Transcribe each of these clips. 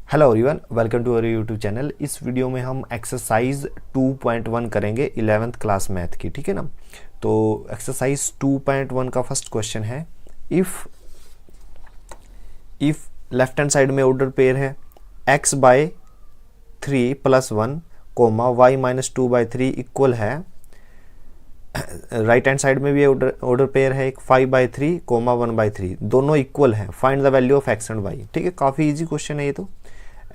Hello everyone, welcome to our YouTube channel. इस video में हम एक्सरसाइज 2.1 करेंगे 11th क्लास मैथ की। ठीक है ना। तो एक्सरसाइज 2.1 का फर्स्ट क्वेश्चन है, इफ लेफ्ट हैंड साइड में ऑर्डर पेयर है x by 3 plus 1 comma y minus 2 by 3 equal है, राइट हैंड साइड में भी ऑर्डर पेयर है एक 5 बाई 3 कोमा 1 बाई 3, दोनों इक्वल है, find the value of x and y। ठीक है, काफ़ी इजी क्वेश्चन है ये तो।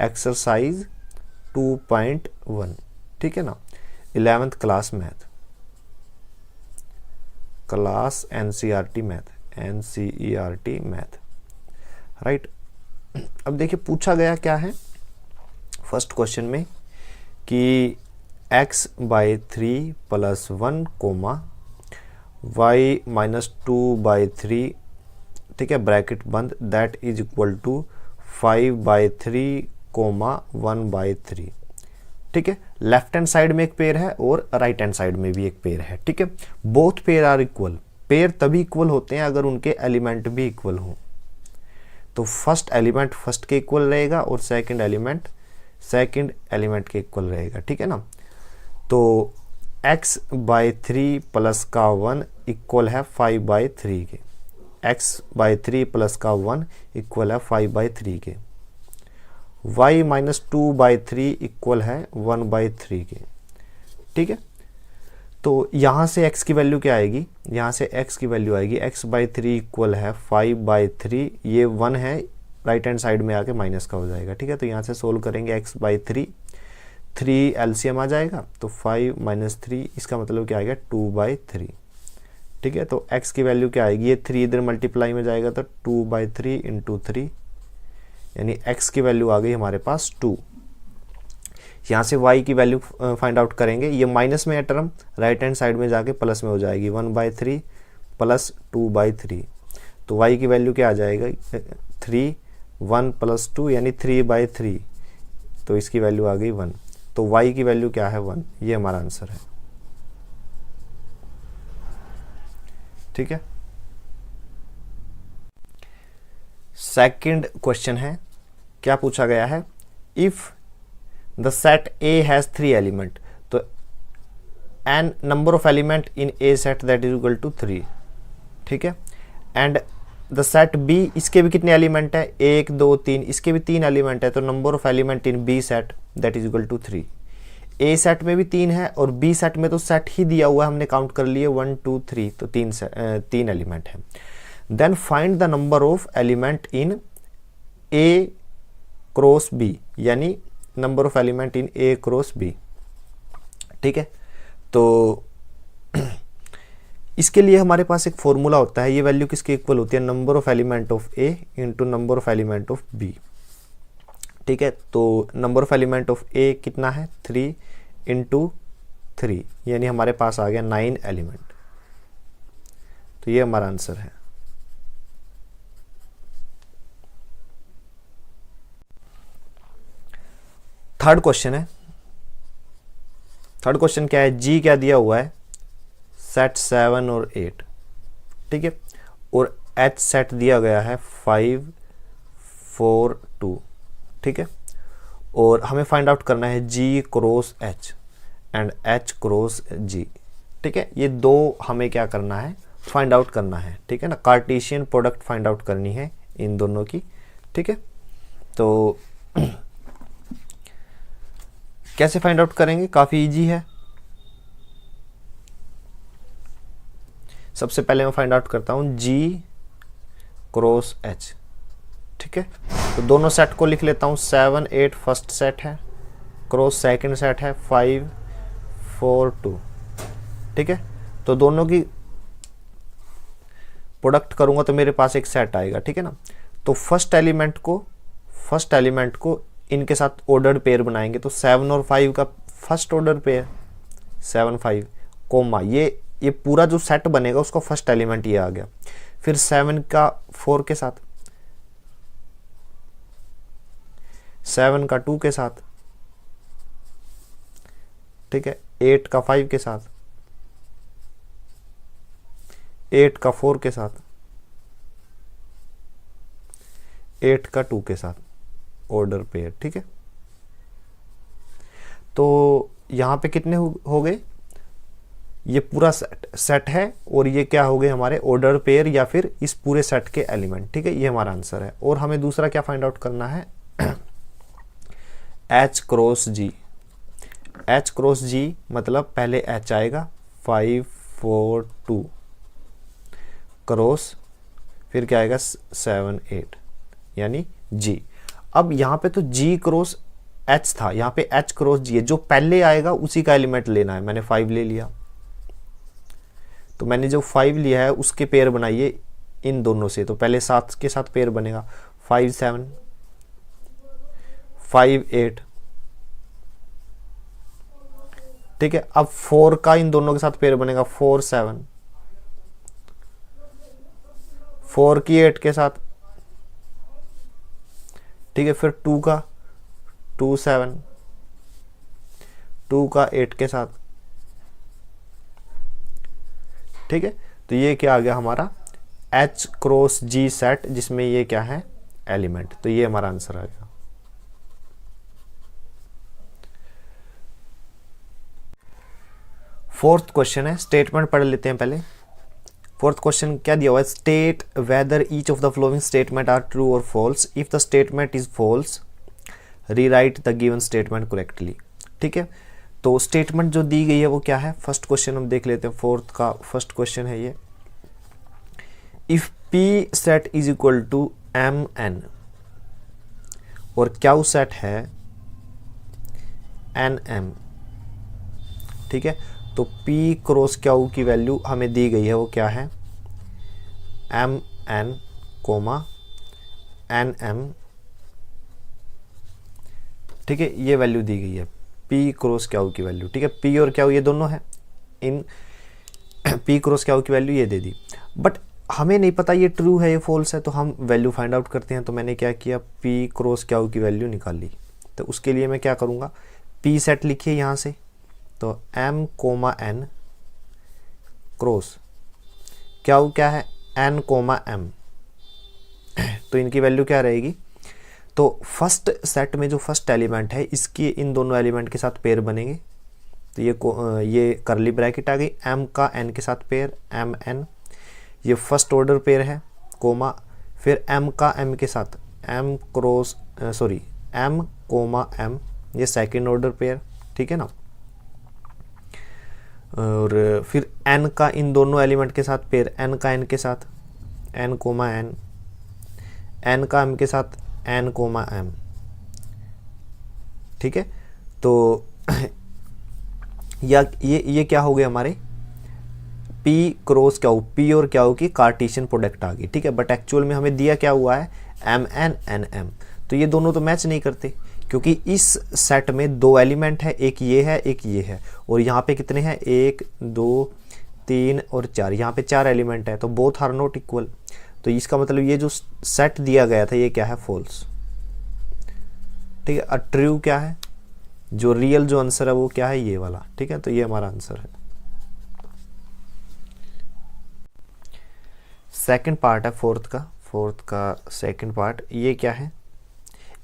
एक्सरसाइज 2.1, ठीक है ना, 11th class math, class NCERT math, right. अब देखिए पूछा गया क्या है फर्स्ट क्वेश्चन में कि x by 3 plus 1 comma y minus 2 by 3, ठीक है, ब्रैकेट बंद, that is equal to 5 by 3 comma 1 by 3। ठीक है, लेफ्ट हैंड साइड में एक पेयर है और राइट हैंड साइड में भी एक पेयर है। ठीक है, both pair are equal. Pair तभी इक्वल होते हैं अगर उनके एलिमेंट भी इक्वल हों। तो फर्स्ट एलिमेंट फर्स्ट के इक्वल रहेगा और सेकंड एलिमेंट सेकंड एलिमेंट के इक्वल रहेगा। ठीक है ना। तो x बाई 3 प्लस का 1 इक्वल है 5 बाई 3 के, x बाई 3 प्लस का 1 इक्वल है 5 बाई 3 के, y माइनस 2 बाई 3 इक्वल है 1 बाई 3 के। ठीक है, तो यहाँ से x की वैल्यू क्या आएगी, यहाँ से x की वैल्यू आएगी x बाई 3 इक्वल है 5 बाई 3, ये 1 है, राइट हैंड साइड में आके माइनस का हो जाएगा। ठीक है, तो यहाँ से सोल्व करेंगे x बाई 3, 3 एलसीएम आ जाएगा, तो 5 माइनस 3, इसका मतलब क्या आएगा 2 बाई 3। ठीक है, तो x की वैल्यू क्या आएगी, ये 3 इधर मल्टीप्लाई में जाएगा तो 2 बाई 3 इंटू 3, यानी x की वैल्यू आ गई हमारे पास 2। यहाँ से y की वैल्यू फाइंड आउट करेंगे, ये माइनस में है टर्म, राइट हैंड साइड में जाके प्लस में हो जाएगी, 1 बाई 3 प्लस 2 बाई 3, तो y की वैल्यू क्या आ जाएगा 3, 1 प्लस 2 यानी 3 बाई 3, तो इसकी वैल्यू आ गई 1। तो y की वैल्यू क्या है 1, ये हमारा आंसर है। ठीक है, सेकंड क्वेश्चन है, क्या पूछा गया है, if the set A has 3 element, तो n number of element in A set that is equal to 3। ठीक है, एंड द सेट B, इसके भी कितने एलिमेंट है, 1 2 3, इसके भी 3 एलिमेंट है, तो number of element in B set that is equal to 3। A set में भी 3 है और B सेट में तो सेट ही दिया हुआ है, हमने काउंट कर लिए 1 2 3, तो 3 एलिमेंट है। Then find the number of element in A cross B, यानी number of element in A cross B। ठीक है, तो इसके लिए हमारे पास एक फॉर्मूला होता है, ये वैल्यू किसके इक्वल होती है, number of element of A into number of element of B। ठीक है, तो number of element of A कितना है 3 इंटू 3, यानी हमारे पास आ गया 9 एलिमेंट। तो ये हमारा आंसर है। थर्ड क्वेश्चन है, थर्ड क्वेश्चन क्या है, G क्या दिया हुआ है, सेट 7 और 8। ठीक है, और H सेट दिया गया है 5 4 2। ठीक है, और हमें फाइंड आउट करना है G cross H and H cross G। ठीक है, ये दो हमें क्या करना है, फाइंड आउट करना है। ठीक है ना, कार्टेशियन प्रोडक्ट फाइंड आउट करनी है इन दोनों की। ठीक है, तो कैसे फाइंड आउट करेंगे, काफ़ी इजी है। सबसे पहले मैं फाइंड आउट करता हूँ G क्रॉस H। ठीक है, तो दोनों सेट को लिख लेता हूँ, 7 8 फर्स्ट सेट है, क्रॉस सेकंड सेट है 5 4 2। ठीक है, तो दोनों की प्रोडक्ट करूँगा तो मेरे पास एक सेट आएगा। ठीक है ना, तो फर्स्ट एलिमेंट को इनके साथ ऑर्डर्ड पेयर बनाएंगे, तो 7 और 5 का फर्स्ट ऑर्डर पेयर 7 5 कोमा, ये पूरा जो सेट बनेगा उसका फर्स्ट एलिमेंट ये आ गया, फिर 7 का 4 के साथ, 7 का 2 के साथ, ठीक है, 8 का 5 के साथ, 8 का 4 के साथ, 8 का 2 के साथ। ऑर्डर पेयर, ठीक है। तो यहाँ पे कितने हो गए, ये पूरा सेट है और ये क्या हो गए हमारे ऑर्डर पेयर या फिर इस पूरे सेट के एलिमेंट, ठीक है। ये हमारा आंसर है। और हमें दूसरा क्या फाइंड आउट करना है, H cross G। H cross G मतलब पहले H आएगा 5 4 2 क्रॉस, फिर क्या आएगा 7 8 यानी G। अब यहाँ पे तो G क्रॉस H था, यहाँ पे H क्रॉस G है, जो पहले आएगा उसी का एलिमेंट लेना है। मैंने 5 ले लिया, तो मैंने जो 5 लिया है उसके पेयर बनाइए इन दोनों से, तो पहले 7 के साथ पेयर बनेगा 5 7 5 8, ठीक है। अब 4 का इन दोनों के साथ पेयर बनेगा 4 7, 4 की 8 के साथ, ठीक है। फिर 2 का 2 7, 2 का 8 के साथ, ठीक है। तो ये क्या आ गया हमारा H क्रॉस G सेट, जिसमें ये क्या है एलिमेंट, तो ये हमारा आंसर आ गया। फोर्थ क्वेश्चन है, स्टेटमेंट पढ़ लेते हैं पहले। फोर्थ क्वेश्चन क्या दिया हुआ है, state whether each of the following statement are true और false, if the statement is false rewrite the given statement correctly, ठीक है। तो स्टेटमेंट जो दी गई है वो क्या है, फर्स्ट क्वेश्चन हम देख लेते हैं। फोर्थ का फर्स्ट क्वेश्चन है ये, if p set is equal to m n और क्यू सेट है एन एम, ठीक है। तो P क्रॉस क्यू की वैल्यू हमें दी गई है, वो क्या है m n comma n m, ठीक है। ये वैल्यू दी गई है P क्रॉस क्यू की वैल्यू, ठीक है। P और क्यू ये दोनों है, इन P क्रॉस क्यू की वैल्यू ये दे दी, बट हमें नहीं पता ये ट्रू है ये फॉल्स है, तो हम वैल्यू फाइंड आउट करते हैं। तो मैंने क्या किया, P क्रॉस क्यू की वैल्यू निकाल ली। तो उसके लिए मैं क्या करूँगा, P सेट लिखिए यहाँ से, तो m comma n cross q क्या है n कोमा m, तो इनकी वैल्यू क्या रहेगी। तो फर्स्ट सेट में जो फर्स्ट एलिमेंट है इसके इन दोनों एलिमेंट के साथ पेयर बनेंगे, तो ये करली ब्रैकेट आ गई, m का n के साथ पेयर m n, ये फर्स्ट ऑर्डर पेयर है, कोमा फिर m का m के साथ m cross m comma m, ये सेकेंड ऑर्डर पेयर, ठीक है ना। और फिर n का इन दोनों एलिमेंट के साथ पेयर, n का n के साथ n कोमा n, n का m के साथ n कोमा m, ठीक है। तो ये क्या हो गए हमारे P क्रॉस क्यू, P और क्यू की कार्टेशियन प्रोडक्ट आ गई, ठीक है। बट एक्चुअल में हमें दिया क्या हुआ है m n n m, तो ये दोनों तो मैच नहीं करते, क्योंकि इस सेट में दो एलिमेंट है, एक ये है एक ये है, और यहाँ पे कितने हैं 1 2 3 और 4, यहाँ पे 4 एलिमेंट है, तो बोथ आर नॉट इक्वल। तो इसका मतलब ये जो सेट दिया गया था ये क्या है फॉल्स, ठीक है। और ट्रू क्या है, जो रियल जो आंसर है वो क्या है ये वाला, ठीक है। तो ये हमारा आंसर है। सेकंड पार्ट है फोर्थ का सेकंड पार्ट, ये क्या है,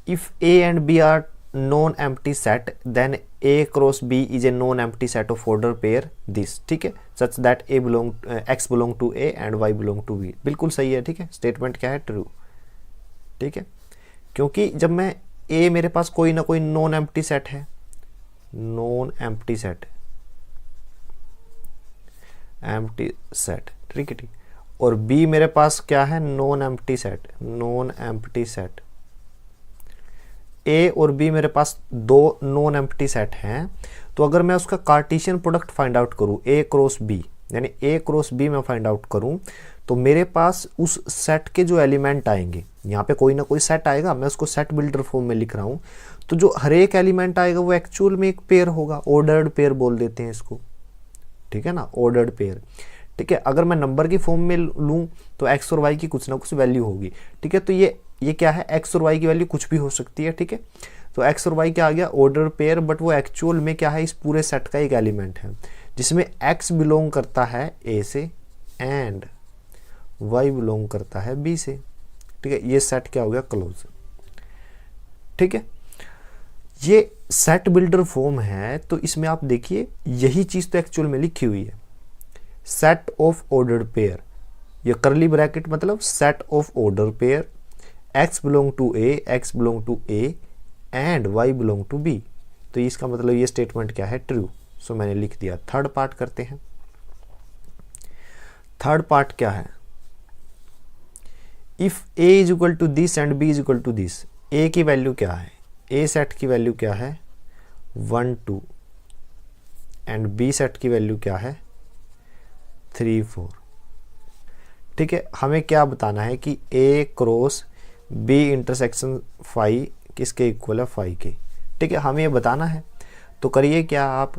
if A and B are non-empty set then A cross B is a non-empty set of order pair this, ठीक है, such that X belong to A and Y belong to B। बिल्कुल सही है, ठीक है। स्टेटमेंट क्या है true, ठीक है, क्योंकि जब मैं A मेरे पास कोई ना कोई नॉन एम्प्टी सेट है, नॉन एम्प्टी सेट ठीक है, और B मेरे पास क्या है नॉन एम्प्टी सेट, A और B मेरे पास दो नॉन एम्प्टी सेट हैं, तो अगर मैं उसका कार्टेशियन प्रोडक्ट फाइंड आउट करूं A क्रॉस B, यानी A क्रॉस B मैं फाइंड आउट करूं, तो मेरे पास उस सेट के जो एलिमेंट आएंगे, यहाँ पे कोई ना कोई सेट आएगा, मैं उसको सेट बिल्डर फॉर्म में लिख रहा हूँ, तो जो हर एक एलिमेंट आएगा वो एक्चुअल में एक पेयर होगा, ऑर्डर्ड पेयर बोल देते हैं इसको, ठीक है ना, ऑर्डर्ड पेयर, ठीक है। अगर मैं नंबर की फॉर्म में लूँ तो एक्स और वाई की कुछ ना कुछ वैल्यू होगी, ठीक है। तो ये क्या है, एक्स और वाई की वैल्यू कुछ भी हो सकती है, ठीक है। तो एक्स और वाई क्या आ गया ऑर्डर पेयर, बट वो एक्चुअल में क्या है इस पूरे सेट का एक एलिमेंट है, जिसमें एक्स बिलोंग करता है ए से एंड वाई बिलोंग करता है बी से, ठीक है। ये सेट क्या हो गया क्लोज, ठीक है, ये सेट बिल्डर फॉर्म है, तो इसमें आप देखिए यही चीज़ तो एक्चुअल में लिखी हुई है, सेट ऑफ ऑर्डर्ड पेयर, ये करली ब्रैकेट मतलब set of order pair, x belong to a, x belong to a and y belong to b। तो इसका मतलब ये स्टेटमेंट क्या है, ट्रू। सो मैंने लिख दिया। थर्ड पार्ट करते हैं। थर्ड पार्ट क्या है, if a is equal to this and b is equal to this, a की वैल्यू क्या है, a सेट की वैल्यू क्या है 1 2 एंड b सेट की वैल्यू क्या है 3 4। ठीक है, हमें क्या बताना है कि a cross b intersection phi किसके इक्वल है, फाई के। ठीक है, हमें ये बताना है, तो करिए क्या, आप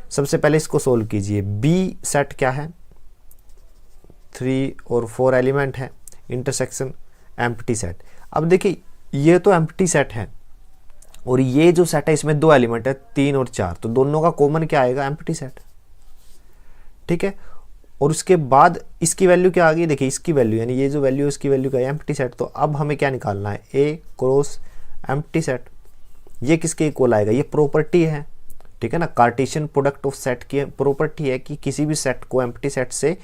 सबसे पहले इसको सोल्व कीजिए। b सेट क्या है, 3 और 4 एलिमेंट है, इंटरसेक्शन एम्प्टी सेट। अब देखिए ये तो एम्प्टी सेट है और ये जो सेट है इसमें 2 एलिमेंट है 3 और 4, तो दोनों का कॉमन क्या आएगा, एम्प्टी सेट। ठीक है, और उसके बाद इसकी वैल्यू क्या आ गई, देखिए इसकी वैल्यू यानी ये जो वैल्यू है इसकी वैल्यू का एम्प्टी सेट। तो अब हमें क्या निकालना है, ए क्रॉस एम्प्टी सेट, ये किसके इक्वल आएगा, ये प्रॉपर्टी है। ठीक है ना, कार्टेशियन प्रोडक्ट ऑफ सेट की प्रॉपर्टी है कि किसी भी सेट को एम्प्टी सेट से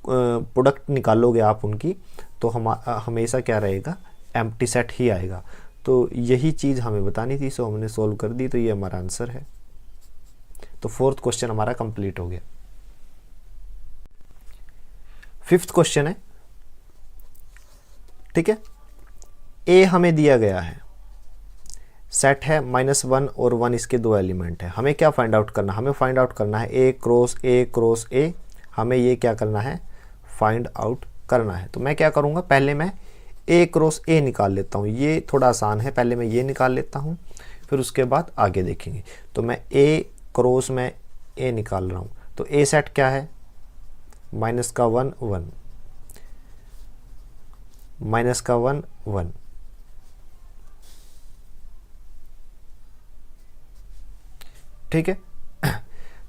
प्रोडक्ट निकालोगे आप उनकी, तो हमेशा क्या रहेगा, एम्प्टी सेट ही आएगा। तो यही चीज़ हमें बतानी थी, सो हमने सोल्व कर दी, तो ये हमारा आंसर है। तो फोर्थ क्वेश्चन हमारा कंप्लीट हो गया। फिफ्थ क्वेश्चन है, ठीक है, ए हमें दिया गया है, सेट है -1 और 1, इसके 2 एलिमेंट है। हमें क्या फाइंड आउट करना, हमें फाइंड आउट करना है ए क्रॉस ए, हमें ये क्या करना है, फाइंड आउट करना है। तो मैं क्या करूँगा, पहले मैं ए क्रॉस ए निकाल लेता हूँ, ये थोड़ा आसान है, पहले मैं ये निकाल लेता हूँ, फिर उसके बाद आगे देखेंगे। तो मैं ए क्रॉस में ए निकाल रहा हूँ, तो ए सेट क्या है, -1 1, -1 1, ठीक है।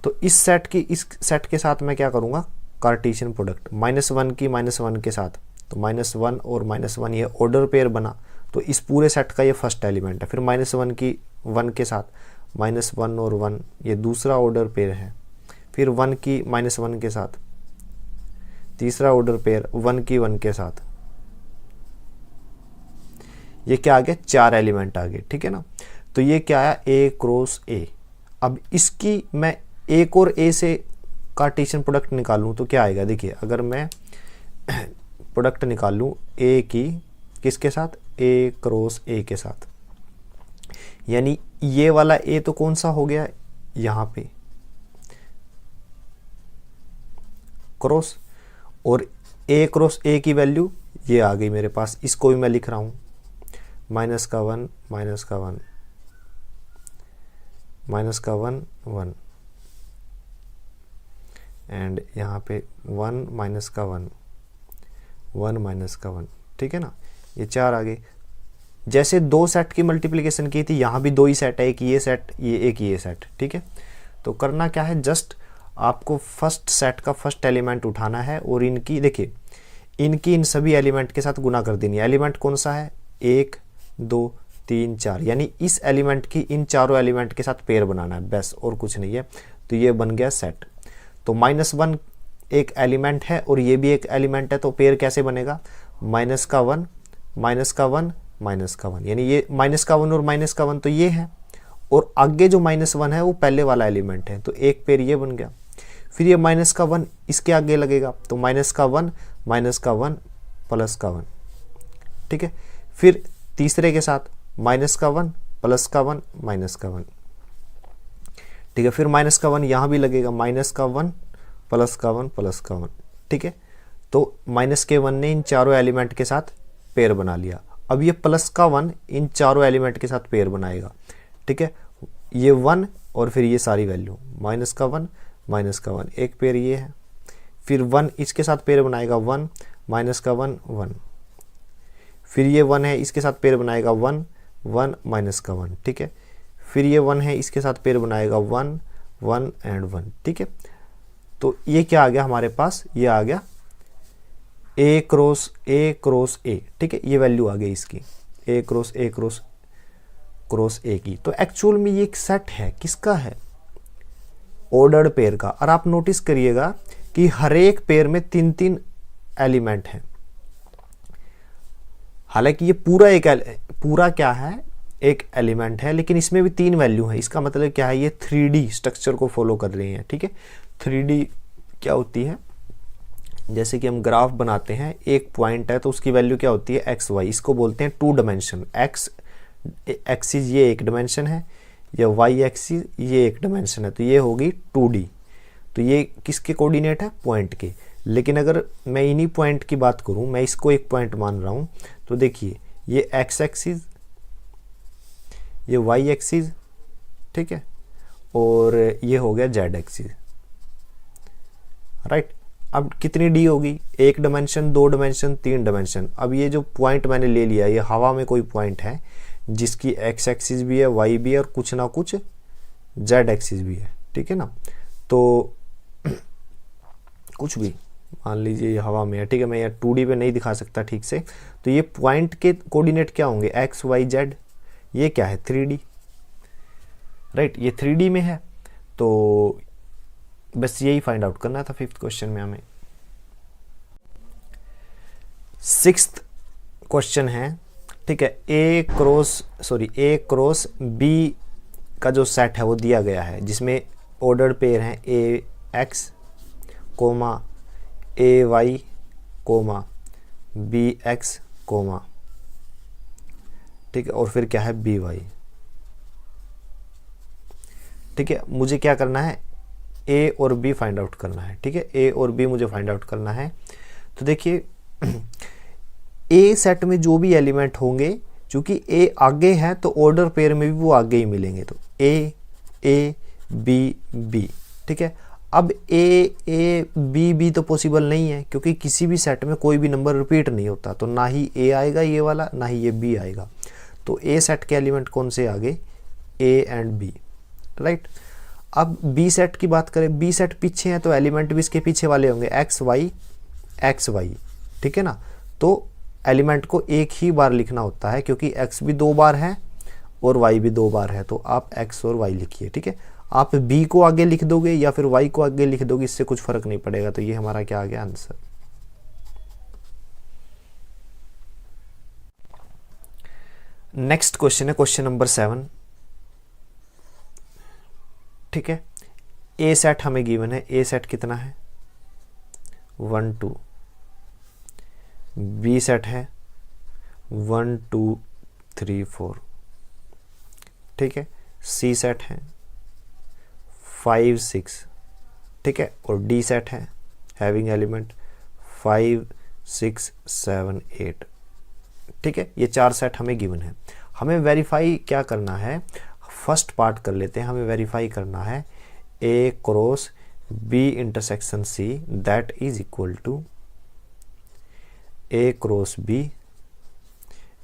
तो इस सेट के साथ मैं क्या करूँगा, कार्टेशियन प्रोडक्ट, -1 की -1 के साथ, तो -1 और -1 ये ऑर्डर पेयर बना, तो इस पूरे सेट का ये फर्स्ट एलिमेंट है। फिर -1 की 1 के साथ, -1 और 1 ये दूसरा ऑर्डर पेयर है। फिर 1 की -1 के साथ तीसरा ऑर्डर पेयर, 1 की 1 के साथ, ये क्या आ गया, 4 एलिमेंट आ गए। ठीक है ना, तो ये क्या आया, ए क्रॉस ए। अब इसकी मैं एक और ए से कार्टेशियन प्रोडक्ट निकालूं तो क्या आएगा, देखिए अगर मैं प्रोडक्ट निकाल लूँ ए की किसके साथ, ए क्रॉस ए के साथ, यानी ये वाला ए तो कौन सा हो गया, यहाँ पे क्रॉस, और ए क्रॉस ए की वैल्यू ये आ गई मेरे पास, इसको भी मैं लिख रहा हूँ -1 -1 -1 एंड यहाँ पे 1 -1 1 -1। ठीक है ना, ये 4 आ गए। जैसे 2 सेट की मल्टीप्लिकेशन की थी, यहाँ भी 2 ही सेट है, एक ये सेट, ये एक ये सेट। ठीक है, तो करना क्या है, जस्ट आपको फर्स्ट सेट का फर्स्ट एलिमेंट उठाना है और इनकी देखिए इनकी इन सभी एलिमेंट के साथ गुना कर देनी है। एलिमेंट कौन सा है, 1 2 3 4, यानी इस एलिमेंट की इन चारों एलिमेंट के साथ पेयर बनाना है, बस और कुछ नहीं है। तो ये बन गया सेट। तो -1 एक एलिमेंट है और ये भी एक एलिमेंट है, तो पेयर कैसे बनेगा, -1 -1 -1, यानी ये -1 और -1 तो ये है, और आगे जो -1 है वो पहले वाला एलिमेंट है, तो एक पेयर ये बन गया। फिर ये -1 इसके आगे लगेगा, तो -1 +1 ठीक है। फिर तीसरे के साथ -1 +1 -1, ठीक है। फिर -1 यहाँ भी लगेगा, -1 +1 ठीक है। तो -1 ने इन चारों एलिमेंट के साथ पेयर बना लिया। अब ये +1 इन चारों एलिमेंट के साथ पेयर बनाएगा। ठीक है, ये 1 और फिर ये सारी वैल्यू -1 एक पेयर ये है। फिर 1 इसके साथ पेयर बनाएगा, 1 -1 1। फिर ये 1 है, इसके साथ पेयर बनाएगा 1 1 -1। ठीक है, फिर ये 1 है, इसके साथ पेयर बनाएगा 1 1 एंड 1। ठीक है, तो ये क्या आ गया हमारे पास, ये आ गया ए क्रॉस ए। ठीक है, ये वैल्यू आ गई इसकी, ए क्रॉस क्रॉस ए की। तो एक्चुअल में ये एक सेट है, किसका है? ऑर्डर्ड पेयर का। और आप नोटिस करिएगा कि हर एक पेयर में 3-3 एलिमेंट हैं। हालांकि ये पूरा क्या है, एक एलिमेंट है, लेकिन इसमें भी 3 वैल्यू है। इसका मतलब क्या है, ये 3D स्ट्रक्चर को फॉलो कर रही हैं। ठीक है, 3D क्या होती है, जैसे कि हम ग्राफ बनाते हैं, एक पॉइंट है तो उसकी वैल्यू क्या होती है, एक्स वाई। इसको बोलते हैं 2 डायमेंशन। एक्सिस ये एक डायमेंशन है, या वाई एक्सिस ये एक डायमेंशन है, तो ये होगी 2D। तो ये किसके कोऑर्डिनेट है, पॉइंट के। लेकिन अगर मैं इन्हीं पॉइंट की बात करूं, मैं इसको एक पॉइंट मान रहा हूं, तो देखिए ये एक्स एक्सिस, ये वाई एक्सिस, ठीक है, और ये हो गया जेड एक्सिस, राइट। अब कितनी डी होगी, 1 डायमेंशन, 2 डायमेंशन, 3 डायमेंशन। अब ये जो पॉइंट मैंने ले लिया, ये हवा में कोई पॉइंट है जिसकी एक्स एक्सिस भी है, वाई भी है, और कुछ ना कुछ जेड एक्सिस भी है, ठीक है ना। तो कुछ भी मान लीजिए ये हवा में है, ठीक है, मैं यहाँ 2D पे नहीं दिखा सकता ठीक से। तो ये पॉइंट के कोऑर्डिनेट क्या होंगे, एक्स वाई जेड। ये क्या है, 3D, राइट, ये 3D में है। तो बस यही फाइंड आउट करना था 5th क्वेश्चन में हमें। 6th क्वेश्चन है, ठीक है, ए क्रॉस बी का जो सेट है वो दिया गया है, जिसमें ऑर्डर्ड पेयर हैं A X comma A Y comma B X comma, ठीक है, और फिर क्या है बी वाई। ठीक है, मुझे क्या करना है, ए और बी फाइंड आउट करना है। ठीक है, ए और बी मुझे फाइंड आउट करना है। तो देखिए ए सेट में जो भी एलिमेंट होंगे, चूंकि ए आगे है तो ऑर्डर पेयर में भी वो आगे ही मिलेंगे। तो ए बी बी, ठीक है। अब ए बी बी तो पॉसिबल नहीं है, क्योंकि किसी भी सेट में कोई भी नंबर रिपीट नहीं होता। तो ना ही ए आएगा ये वाला, ना ही ये बी आएगा। तो ए सेट के एलिमेंट कौन से आगे, ए एंड बी, राइट। अब बी सेट की बात करें, बी सेट पीछे है तो एलिमेंट भी इसके पीछे वाले होंगे, एक्स वाई, ठीक है ना। तो एलिमेंट को एक ही बार लिखना होता है, क्योंकि एक्स भी 2 बार है और वाई भी 2 बार है। तो आप एक्स और वाई लिखिए, ठीक है। आप बी को आगे लिख दोगे या फिर वाई को आगे लिख दोगे, इससे कुछ फर्क नहीं पड़ेगा। तो ये हमारा क्या आ गया आंसर। नेक्स्ट क्वेश्चन है क्वेश्चन नंबर 7, ठीक है। ए सेट हमें गिवन है, ए सेट कितना है 1 2, बी सेट है 1 2 3 4, ठीक है, सी सेट है 5 6, ठीक है, और डी सेट है हैविंग एलिमेंट 5 6 7 8, ठीक है। ये 4 सेट हमें गिवन है। हमें वेरीफाई क्या करना है, फर्स्ट पार्ट कर लेते हैं। हमें वेरीफाई करना है A cross B intersection C that is equal to A cross B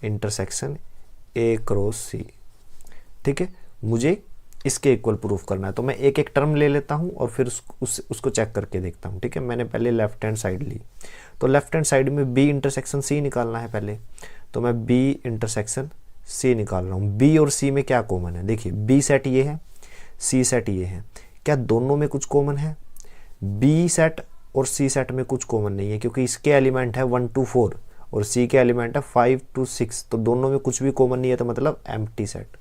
intersection A cross C, ठीक है। मुझे इसके इक्वल प्रूफ करना है। तो मैं एक एक टर्म ले लेता हूं और फिर उसको चेक करके देखता हूं, ठीक है। मैंने पहले लेफ्ट हैंड साइड ली, तो लेफ्ट हैंड साइड में बी इंटरसेक्शन सी निकालना है पहले। तो मैं बी इंटरसेक्शन सी निकाल रहा हूँ। बी और सी में क्या कॉमन है, देखिए बी सेट ये है, सी सेट ये है। क्या दोनों में कुछ कॉमन है? बी सेट और सी सेट में कुछ कॉमन नहीं है, क्योंकि इसके एलिमेंट है 1 2 4 और सी के एलिमेंट है 5 2 6। तो दोनों में कुछ भी कॉमन नहीं है, तो मतलब empty set,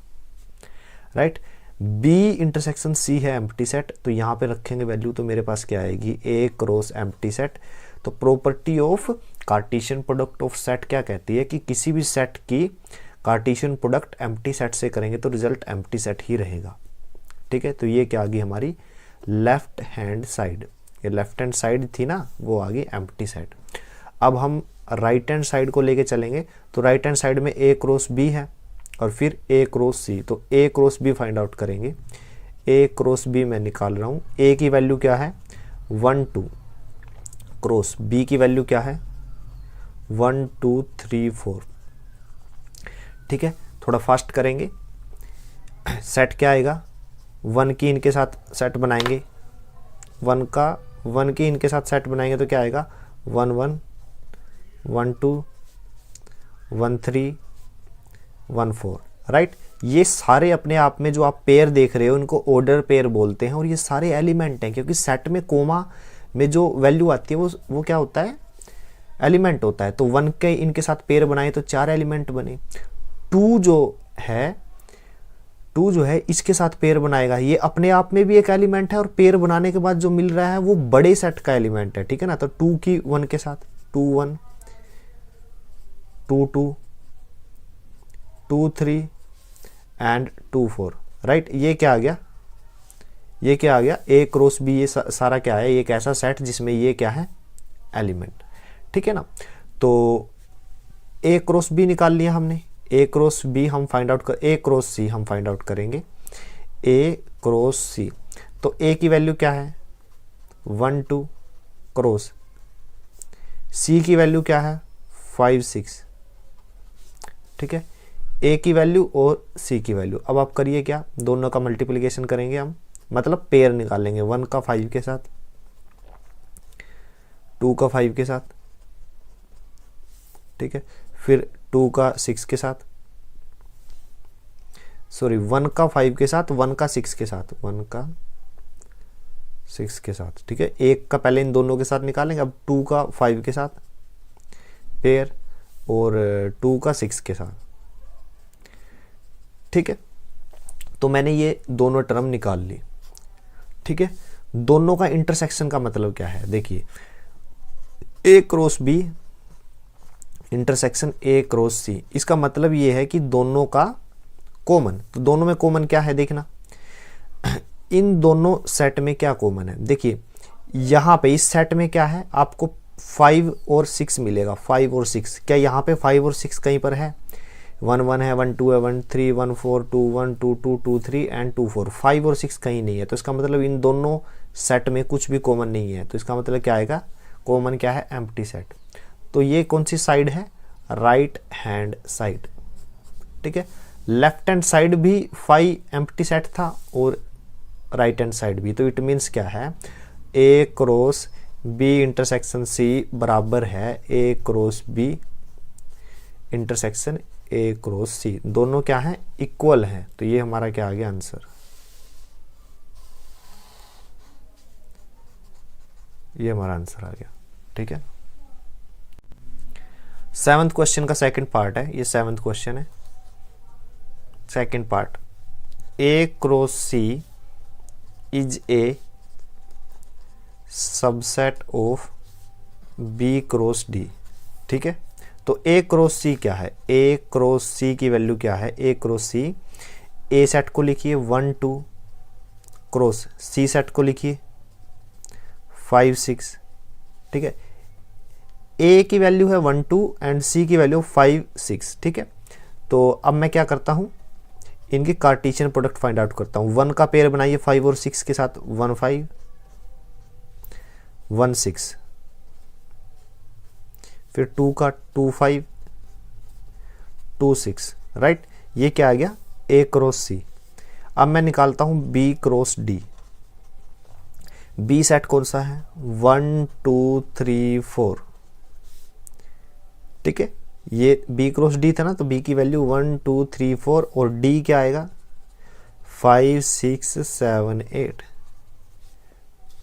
right. B intersection c है एम्प्टी सेट, तो यहाँ पे रखेंगे वैल्यू, तो मेरे पास क्या आएगी, ए क्रॉस एम्प्टी सेट। तो property of Cartesian product of set क्या कहती है कि किसी भी सेट की कार्टेशियन प्रोडक्ट एम्प्टी सेट से करेंगे तो रिजल्ट एम्प्टी सेट ही रहेगा, ठीक है। तो ये क्या आ गई हमारी लेफ्ट हैंड साइड, ये लेफ्ट हैंड साइड थी ना, वो आ गई एम्प्टी सेट। अब हम राइट हैंड साइड को लेके चलेंगे, तो राइट हैंड साइड में ए क्रॉस बी है और फिर ए क्रॉस सी। तो ए क्रॉस बी फाइंड आउट करेंगे। ए क्रॉस बी मैं निकाल रहा हूँ। ए की वैल्यू क्या है 1 2 क्रॉस बी की वैल्यू क्या है 1 2 3 4, ठीक है। थोड़ा फास्ट करेंगे। सेट क्या आएगा, 1 की इनके साथ सेट बनाएंगे, 1 की इनके साथ सेट बनाएंगे तो क्या आएगा 1 1 1 2 1 3 1 4, राइट। ये सारे अपने आप में जो आप पेयर देख रहे हो इनको ऑर्डर पेयर बोलते हैं, और ये सारे एलिमेंट हैं, क्योंकि सेट में कोमा में जो वैल्यू आती है वो क्या होता है, एलिमेंट होता है। तो 1 के इनके साथ पेयर बनाए तो 4 एलिमेंट बने। 2 जो है इसके साथ पेयर बनाएगा, ये अपने आप में भी एक एलिमेंट है, और पेयर बनाने के बाद जो मिल रहा है वो बड़े सेट का एलिमेंट है, ठीक है ना। तो 2 की 1 के साथ 2 1 2 2 2 3 एंड 2 4, राइट। ये क्या आ गया, ये क्या आ गया, ए क्रॉस बी। ये सारा क्या है, एक ऐसा सेट जिसमें ये क्या है, एलिमेंट, ठीक है ना। तो ए क्रॉस बी निकाल लिया हमने, ए क्रॉस बी हम फाइंड आउट कर, ए क्रॉस सी हम फाइंड आउट करेंगे, ए क्रॉस सी। तो ए की वैल्यू क्या है 1 2 क्रॉस, सी की वैल्यू क्या है 5 6, ठीक है। ए की वैल्यू और सी की वैल्यू, अब आप करिए क्या, दोनों का मल्टीप्लिकेशन करेंगे हम, मतलब पेयर निकालेंगे। 1 का 5 के साथ, 2 का 5 के साथ, ठीक है। फिर 2 का 6 के साथ, सॉरी 1 का 5 के साथ, 1 का 6 के साथ, 1 का 6 के साथ, ठीक है। एक का पहले इन दोनों के साथ निकालेंगे, अब 2 का 5 के साथ पेयर और 2 का 6 के साथ, ठीक है। तो मैंने ये दोनों टर्म निकाल ली, ठीक है। दोनों का इंटरसेक्शन का मतलब क्या है, देखिए A cross B intersection A cross C, इसका मतलब ये है कि दोनों का कॉमन। तो दोनों में कॉमन क्या है देखना, इन दोनों सेट में क्या कॉमन है, देखिए यहाँ पे इस सेट में क्या है, आपको 5 और 6 मिलेगा, 5 और 6। क्या यहाँ पे 5 और 6 कहीं पर है, 1 1 है, 1 2 है, 1 3 1 4 2 1 2 2 2 3 एंड 2 4, 5 और 6 कहीं नहीं है। तो इसका मतलब इन दोनों सेट में कुछ भी कॉमन नहीं है। तो इसका मतलब क्या आएगा, कॉमन क्या है, एम्प्टी सेट। तो ये कौन सी साइड है, राइट हैंड साइड, ठीक है। लेफ्ट हैंड साइड भी 5 एम्प्टी सेट था और राइट हैंड साइड भी। तो इट मीन्स क्या है, A cross B intersection C बराबर है A cross B intersection A cross C, दोनों क्या है, इक्वल हैं। तो ये हमारा क्या आ गया आंसर, ये हमारा आंसर आ गया, ठीक है। 7th क्वेश्चन का सेकंड पार्ट है, ये 7th क्वेश्चन है, second part. A cross c is a subset of b cross d, ठीक है। तो ए क्रॉस सी क्या है, ए क्रॉस सी की वैल्यू क्या है, A cross C, A set को लिखिए 1 2 क्रॉस सी सेट को लिखिए 5 6, ठीक है। ए की वैल्यू है 1 2 एंड सी की वैल्यू 5 6, ठीक है। तो अब मैं क्या करता हूँ, इनकी कार्टेशियन प्रोडक्ट फाइंड आउट करता हूँ। 1 का पेयर बनाइए 5 और 6 के साथ, 1 5 1 6, फिर 2 का 2 5 2 6, राइट। ये क्या आ गया, ए क्रॉस सी। अब मैं निकालता हूँ b cross d. B set कौन सा है, 1 2 3 4, ठीक है। ये बी क्रॉस डी था ना, तो बी की वैल्यू 1 2 3 4 और डी क्या आएगा 5 6 7 8,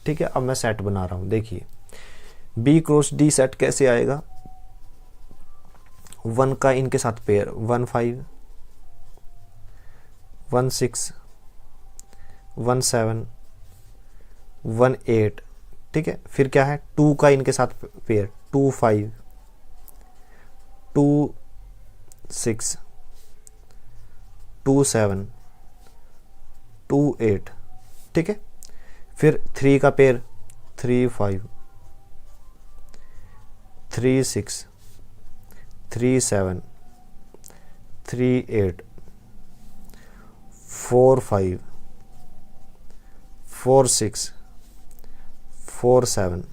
ठीक है। अब मैं सेट बना रहा हूं, देखिए बी क्रॉस डी सेट कैसे आएगा, 1 का इनके साथ पेयर 1 5 1 6 1 7 1 8, ठीक है। फिर क्या है, 2 का इनके साथ पेयर 2 5 2 6 2 7 2 8, ठीक है। फिर 3 का पेयर 3 5 3 6 3 7 3 8 4 5 4 6 4 7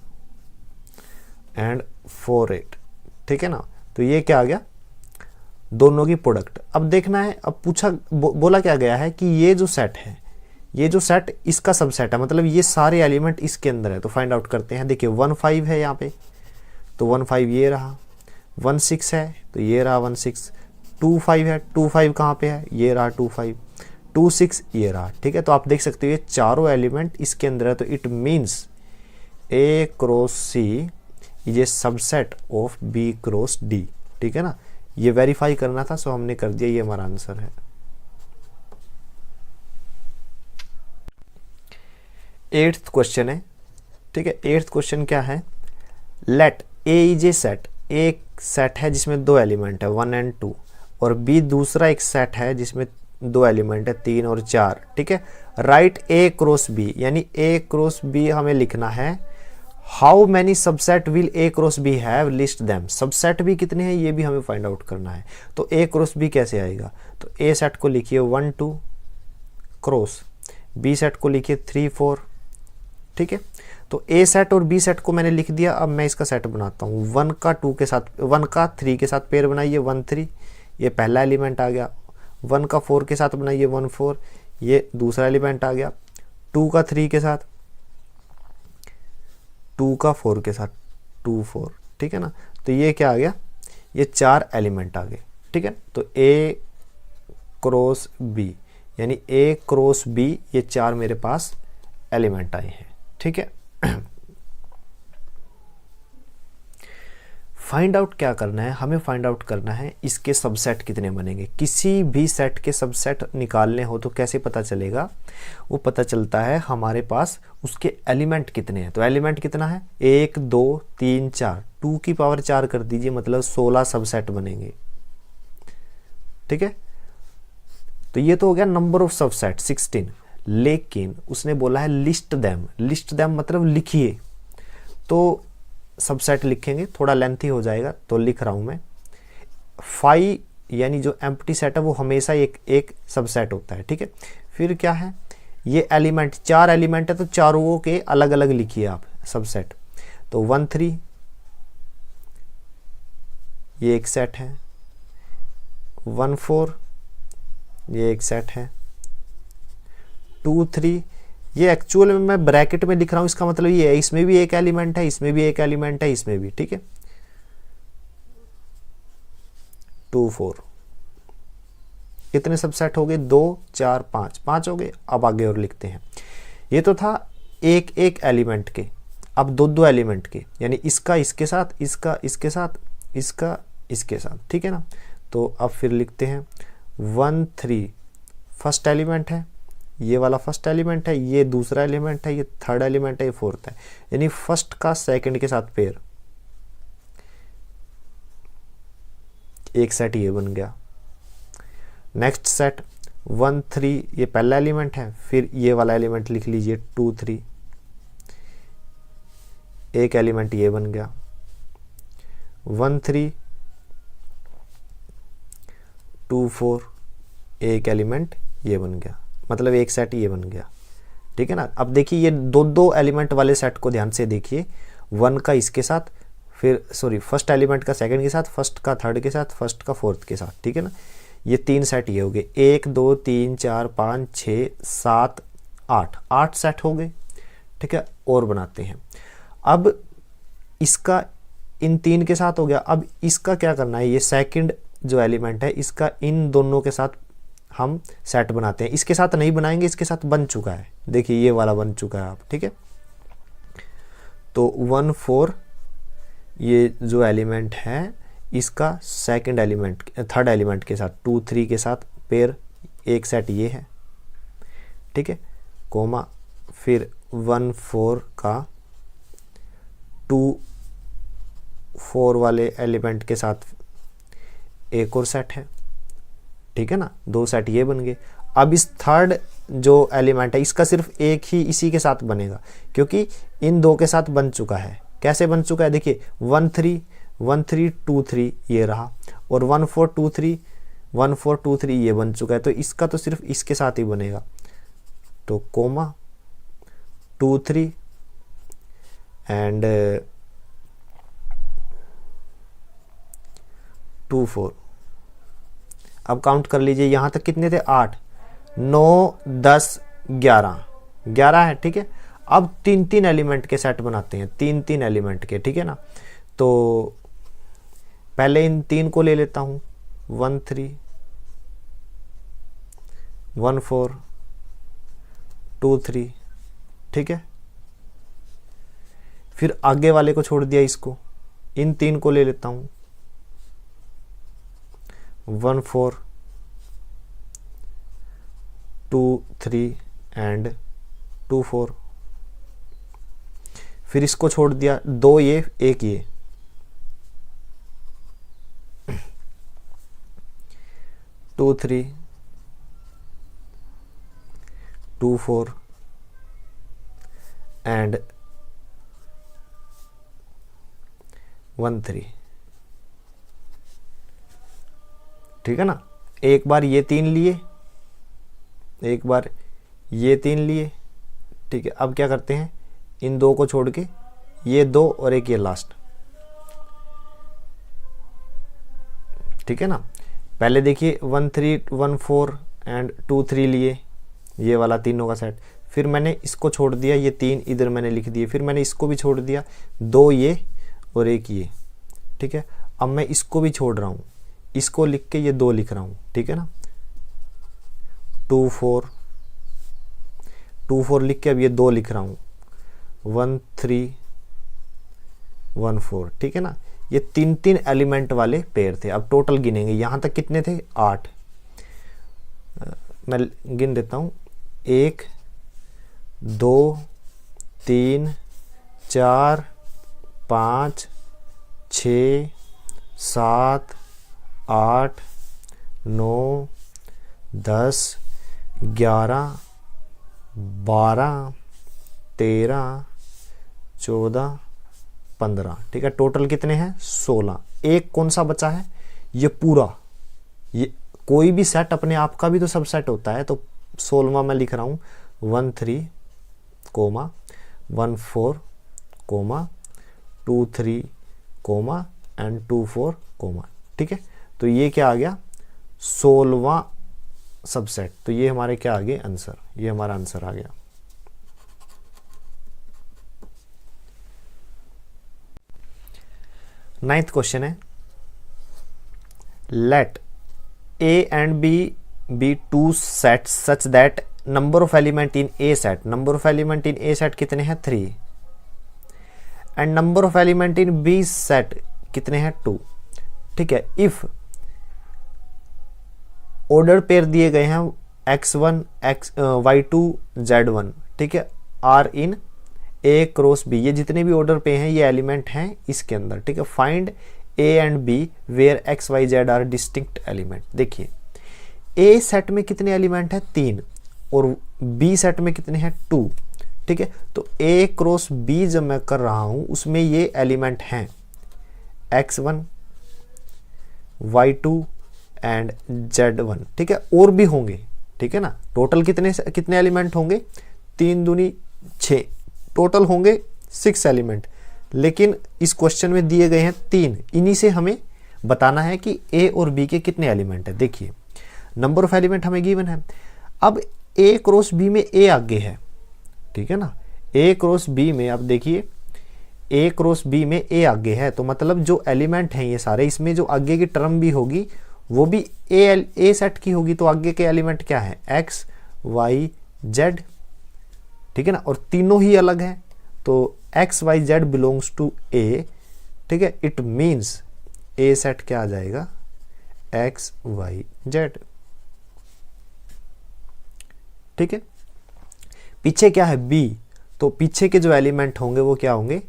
एंड 4 8, ठीक है ना। तो ये क्या आ गया, दोनों की प्रोडक्ट। अब देखना है, अब पूछा बोला क्या गया है कि ये जो सेट है, ये जो सेट इसका सबसेट है, मतलब ये सारे एलिमेंट इसके अंदर है। तो फाइंड आउट करते हैं, देखिए 1 5 है यहाँ पे, तो 1 5 ये रहा, 1 6 है तो ये रहा 1 6, 2 5 है, 2 5 कहाँ पे है, ये रहा 2 5, 2 6 ये रहा, ठीक है। तो आप देख सकते हो ये चारों एलिमेंट इसके अंदर है, तो it means A cross C is a subset of B cross D, ठीक है ना। ये वेरीफाई करना था, सो हमने कर दिया, ये हमारा आंसर है। 8th क्वेश्चन है, ठीक है। 8th क्वेश्चन क्या है, let A is a set, एक सेट है जिसमें 2 एलिमेंट है 1 and 2, और B दूसरा एक सेट है जिसमें 2 एलिमेंट है 3 और 4, ठीक है। राइट A क्रॉस B, यानी A क्रॉस B हमें लिखना है। How many subset will A cross B have, list them. Subset भी कितने हैं ये भी हमें फाइंड आउट करना है। तो A क्रॉस B कैसे आएगा, तो A सेट को लिखिए 1 2 क्रॉस, B सेट को लिखिए 3 4, ठीक है। तो A सेट और B सेट को मैंने लिख दिया। अब मैं इसका सेट बनाता हूँ। 1 का 2 के साथ, 1 का 3 के साथ पेयर बनाइए 1 3, ये पहला एलिमेंट आ गया। 1 का 4 के साथ बनाइए 1 4, ये दूसरा एलिमेंट आ गया। 2 का 3 के साथ, 2 का 4 के साथ 2 4, ठीक है ना। तो ये क्या आ गया, ये 4 एलिमेंट आ गए, ठीक है। तो A क्रॉस B, यानी A क्रॉस B, ये 4 मेरे पास एलिमेंट आए हैं, ठीक है। फाइंड आउट क्या करना है हमें, फाइंड आउट करना है इसके सबसेट कितने बनेंगे। किसी भी सेट के सबसेट निकालने हो तो कैसे पता चलेगा, वो पता चलता है हमारे पास उसके एलिमेंट कितने हैं। तो एलिमेंट कितना है, 1 2 3 4, 2 की पावर 4 कर दीजिए, मतलब 16 सबसेट बनेंगे, ठीक है। तो ये तो हो गया नंबर ऑफ सबसेट 16, लेकिन उसने बोला है लिस्ट देम। लिस्ट देम मतलब लिखिए, तो सबसेट लिखेंगे, थोड़ा लेंथी हो जाएगा तो लिख रहा हूं मैं। 5 यानी जो एम्प्टी सेट है वो हमेशा एक सबसेट होता है, ठीक है। फिर क्या है, ये एलिमेंट 4 एलिमेंट है, तो चारों के अलग अलग लिखिए आप सबसेट। तो 1 3 ये एक सेट है, 1 4 ये एक सेट है, 2 3 ये एक्चुअल में मैं ब्रैकेट में लिख रहा हूं, इसका मतलब ये है इसमें भी एक एलिमेंट है, इसमें भी एक एलिमेंट है, इसमें भी, ठीक है। 2 4 कितने सबसेट हो गए, 2 4 5, 5 हो गए। अब आगे और लिखते हैं। ये तो था एक एक एलिमेंट के, अब 2 2 एलिमेंट के, यानी इसका इसके साथ, इसका इसके साथ, इसका इसके साथ, ठीक है ना। तो अब फिर लिखते हैं 1 3 फर्स्ट एलिमेंट है, ये वाला फर्स्ट एलिमेंट है, ये दूसरा एलिमेंट है, ये थर्ड एलिमेंट है, ये फोर्थ है, यानी फर्स्ट का सेकंड के साथ पेयर, एक सेट ये बन गया। नेक्स्ट सेट 1 3 ये पहला एलिमेंट है, फिर ये वाला एलिमेंट लिख लीजिए 2 3, एक एलिमेंट ये बन गया। 1 3 2 4 एक एलिमेंट ये बन गया, मतलब एक सेट ये बन गया, ठीक है ना। अब देखिए ये 2 2 एलिमेंट वाले सेट को ध्यान से देखिए, 1 का इसके साथ, फिर सॉरी फर्स्ट एलिमेंट का सेकंड के साथ, फर्स्ट का थर्ड के साथ, फर्स्ट का फोर्थ के साथ, ठीक है ना। ये 3 सेट ये हो गए, 1 2 3 4 5 6 7 8, 8 सेट हो गए, ठीक है। और बनाते हैं। अब इसका इन 3 के साथ हो गया, अब इसका क्या करना है, ये सेकंड जो एलिमेंट है इसका इन दोनों के साथ हम सेट बनाते हैं। इसके साथ नहीं बनाएंगे, इसके साथ बन चुका है, देखिए ये वाला बन चुका है आप, ठीक है। तो 1 4 ये जो एलिमेंट है इसका सेकंड एलिमेंट, थर्ड एलिमेंट के साथ 2 3 के साथ पेयर, एक सेट ये है, ठीक है, कोमा, फिर 1 4 का 2 4 वाले एलिमेंट के साथ एक और सेट है, ठीक है ना। 2 सेट ये बन गए। अब इस थर्ड जो एलिमेंट है इसका सिर्फ एक ही इसी के साथ बनेगा, क्योंकि इन 2 के साथ बन चुका है। कैसे बन चुका है, देखिए 1 3 1 3 2 3 ये रहा, और 1 4 2 3 1 4 2 3 ये बन चुका है, तो इसका तो सिर्फ इसके साथ ही बनेगा। तो कोमा 2 3 एंड 2 4। अब काउंट कर लीजिए, यहां तक कितने थे, 8 9 10 11 11 है, ठीक है। अब 3 3 एलिमेंट के सेट बनाते हैं, 3 3 एलिमेंट के, ठीक है ना। तो पहले इन 3 को ले लेता हूं, 1 3 1 4 2 3, ठीक है। फिर आगे वाले को छोड़ दिया, इसको, इन 3 को ले लेता हूं, 1 4 2 3 एंड 2 4। फिर इसको छोड़ दिया, 2 ये 1 ये, 2 3 2 4 एंड 1 3, ठीक है ना। एक बार ये 3 लिए, एक बार ये 3 लिए, ठीक है। अब क्या करते हैं, इन 2 को छोड़ के ये 2 और एक ये लास्ट, ठीक है ना। पहले देखिए 1 3 1 4 एंड 2 3 लिए, ये वाला तीनों का सेट। फिर मैंने इसको छोड़ दिया, ये 3 इधर मैंने लिख दिए। फिर मैंने इसको भी छोड़ दिया, 2 ये और 1 ये, ठीक है। अब मैं इसको भी छोड़ रहा हूँ, इसको लिख के ये 2 लिख रहा हूँ, ठीक है ना। 2 4 लिख के अब ये 2 लिख रहा हूँ, 1 3 1 4, ठीक है ना। ये 3 एलिमेंट वाले पेयर थे। अब टोटल गिनेंगे, यहाँ तक कितने थे, 8। मैं गिन देता हूँ, 1 2 3 4 5 6 7 8 9 10 11 12 13 14 15, ठीक है। टोटल कितने हैं, 16। एक कौन सा बचा है, ये पूरा, ये कोई भी सेट अपने आप का भी तो सब सेट होता है, तो 16वां मैं लिख रहा हूँ, 1 3 comma 1 4 comma 2 3 comma and 2 4 comma, ठीक है। तो ये क्या आ गया, 16वां सबसेट। तो ये हमारे क्या आ गए, आंसर, ये हमारा आंसर आ गया। नाइन्थ क्वेश्चन है, let A and B be two sets such that number of element in A set, number of element in A set कितने हैं, 3, and number of element in B set कितने हैं, 2, ठीक है। if order pair दिए गए हैं x1 y2 z1, ठीक है, are in A cross B, ये जितने भी ऑर्डर पे हैं ये एलिमेंट हैं इसके अंदर, ठीक है। Find A and B where x y z are distinct element. देखिए A सेट में कितने एलिमेंट हैं, 3, और B सेट में कितने हैं, 2, ठीक है। तो A क्रॉस B जब मैं कर रहा हूं उसमें ये एलिमेंट हैं x1 y2 एंड z1, ठीक है। और भी होंगे, ठीक है ना। टोटल कितने एलिमेंट होंगे, 3 दूनी 6, टोटल होंगे 6 एलिमेंट, लेकिन इस क्वेश्चन में दिए गए हैं 3। इन्हीं से हमें बताना है कि A और B के कितने एलिमेंट है। देखिए नंबर ऑफ एलिमेंट हमें गिवन है। अब A क्रॉस B में A आगे है, ठीक है ना। A क्रॉस B में अब देखिए A क्रॉस B में A आगे है, तो मतलब जो एलिमेंट हैं ये सारे, इसमें जो आगे की टर्म भी होगी वो भी A सेट की होगी। तो आगे के एलिमेंट क्या है, x y z, ठीक है ना। और तीनों ही अलग हैं, तो x y z belongs to A, ठीक है। इट मीन्स A सेट क्या आ जाएगा, x y z, ठीक है। पीछे क्या है, B, तो पीछे के जो एलिमेंट होंगे वो क्या होंगे,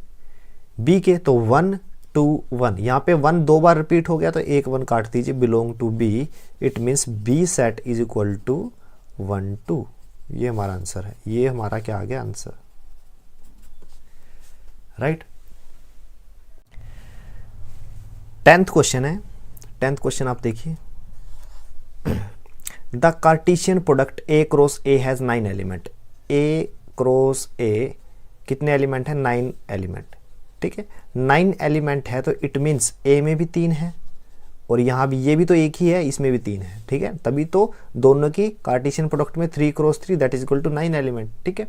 B के, तो 1 2 1, यहाँ पे 1 2 बार रिपीट हो गया तो एक 1 काट दीजिए, belong to B, it means B set is equal to 1 2। ये हमारा आंसर है, ये हमारा क्या आ गया, आंसर, राइट। 10th क्वेश्चन है। 10th क्वेश्चन आप देखिए, the Cartesian product A cross A has 9 element. A cross A कितने एलिमेंट है, 9 एलिमेंट, ठीक है। 9 एलिमेंट है तो इट मीन्स A में भी 3 है और यहाँ भी, ये भी तो एक ही है, इसमें भी 3 है, ठीक है। तभी तो दोनों की कार्टेशियन प्रोडक्ट में 3 cross 3 that is equal to 9 element, ठीक है।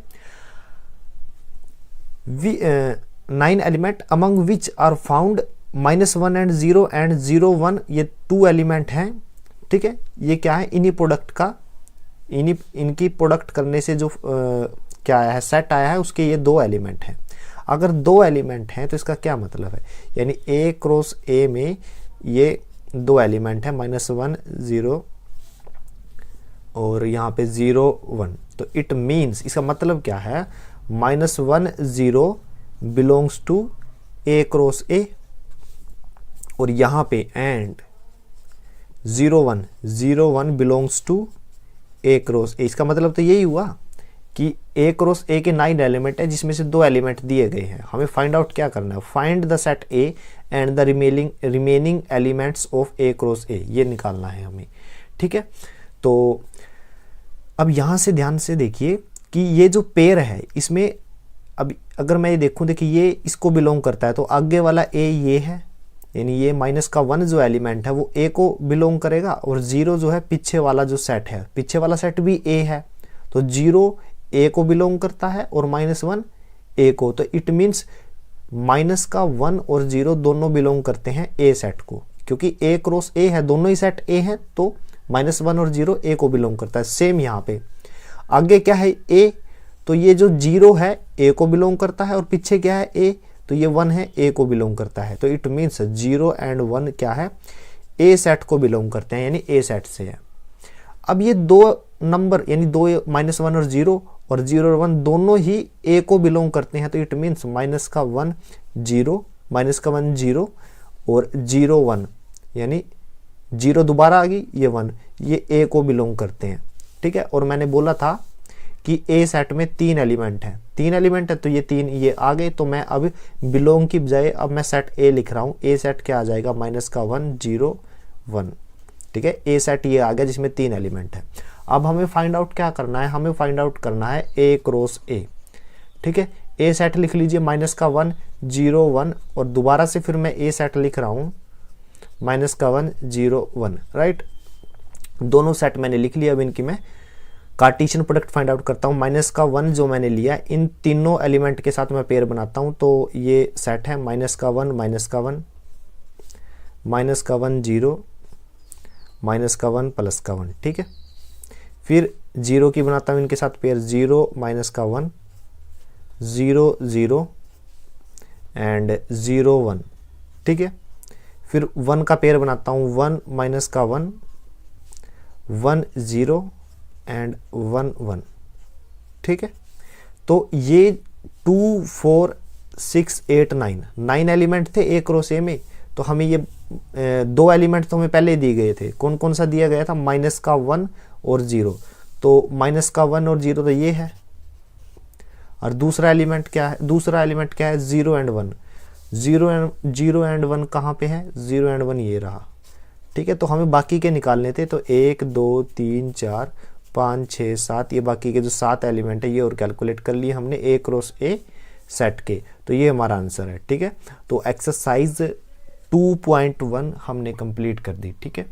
9 element among which are found -1 and 0 1 ये 2 एलिमेंट हैं, ठीक है। ये क्या है, इन्हीं प्रोडक्ट का, इनकी प्रोडक्ट करने से जो क्या आया है, सेट आया है, उसके ये 2 एलिमेंट हैं। अगर 2 एलिमेंट हैं तो इसका क्या मतलब है, यानी A क्रॉस A में ये 2 एलिमेंट हैं, -1 0 और यहाँ पे 0 1। तो इट मीन्स, इसका मतलब क्या है, -1 0 belongs to A cross A, और यहाँ पे and 0 1 belongs to A cross A। इसका मतलब तो यही हुआ कि A क्रॉस A के 9 एलिमेंट है, जिसमें से 2 एलिमेंट दिए गए हैं। हमें फाइंड आउट क्या करना है, find the set A and the remaining elements of A cross A, ये निकालना है हमें, ठीक है। तो अब यहाँ से ध्यान से देखिए कि ये जो पेयर है, इसमें अब अगर मैं ये देखूँ, देखिए ये इसको बिलोंग करता है, तो आगे वाला A ये है, यानी ये -1 जो एलिमेंट है वो A को बिलोंग करेगा, और 0 जो है पीछे वाला जो सेट है, पीछे वाला सेट भी A है, तो 0 A को बिलोंग करता है और -1 A को। तो इट मीन्स -1 और 0 दोनों बिलोंग करते हैं A सेट को, क्योंकि A क्रॉस A है, दोनों ही सेट A हैं, तो -1 और 0 A को बिलोंग करता है। सेम यहाँ पे आगे क्या है A, तो ये जो 0 है A को बिलोंग करता है, और पीछे क्या है A, तो ये 1 है, A को बिलोंग करता है। तो इट मीन्स 0 एंड 1 क्या है, A सेट को बिलोंग करते हैं, यानी A सेट से है। अब ये 2 नंबर, यानी 2 -1 और 0 और 0 और 1 दोनों ही A को बिलोंग करते हैं, तो इट मीन्स -1 0 -1 0 और 0 1, यानी 0 दोबारा आ गई, ये 1, ये A को बिलोंग करते हैं, ठीक है। और मैंने बोला था कि A सेट में 3 एलिमेंट हैं, 3 एलिमेंट है, तो ये 3 ये आ गए। तो मैं अब बिलोंग की बजाय अब मैं सेट A लिख रहा हूँ। A सेट क्या आ जाएगा, -1 0 1, ठीक है। A सेट ये आ गया जिसमें 3 एलिमेंट है। अब हमें फाइंड आउट क्या करना है, हमें फाइंड आउट करना है A क्रॉस A, ठीक है। A सेट लिख लीजिए -1 0 1, और दोबारा से फिर मैं A सेट लिख रहा हूँ -1 0 1, राइट। दोनों सेट मैंने लिख लिया। अब इनकी मैं कार्टेशियन प्रोडक्ट फाइंड आउट करता हूँ। -1 जो मैंने लिया, इन तीनों एलिमेंट के साथ मैं पेयर बनाता हूँ, तो ये सेट है -1 -1 0 -1 ठीक है। फिर 0 की बनाता हूँ इनके साथ पेयर, 0 -1 0 0 एंड 0 1, ठीक है। फिर 1 का पेयर बनाता हूँ, 1 -1 1 0 एंड 1 1, ठीक है। तो ये 2 4 6 8 9 एलिमेंट थे A क्रॉस A में। तो हमें ये 2 एलिमेंट तो हमें पहले दिए गए थे। कौन कौन सा दिया गया था, -1 और 0। तो -1 और 0 तो ये है, और दूसरा एलिमेंट क्या है, 0 एंड 1। 0 एंड 1 कहाँ पे है, 0 एंड 1 ये रहा, ठीक है। तो हमें बाकी के निकालने थे, तो 1 2 3 4 5 6 7, ये बाकी के जो 7 एलिमेंट है ये और कैलकुलेट कर लिए हमने A क्रॉस A सेट के। तो ये हमारा आंसर है, ठीक है। तो एक्सरसाइज 2.1 हमने कंप्लीट कर दी, ठीक है।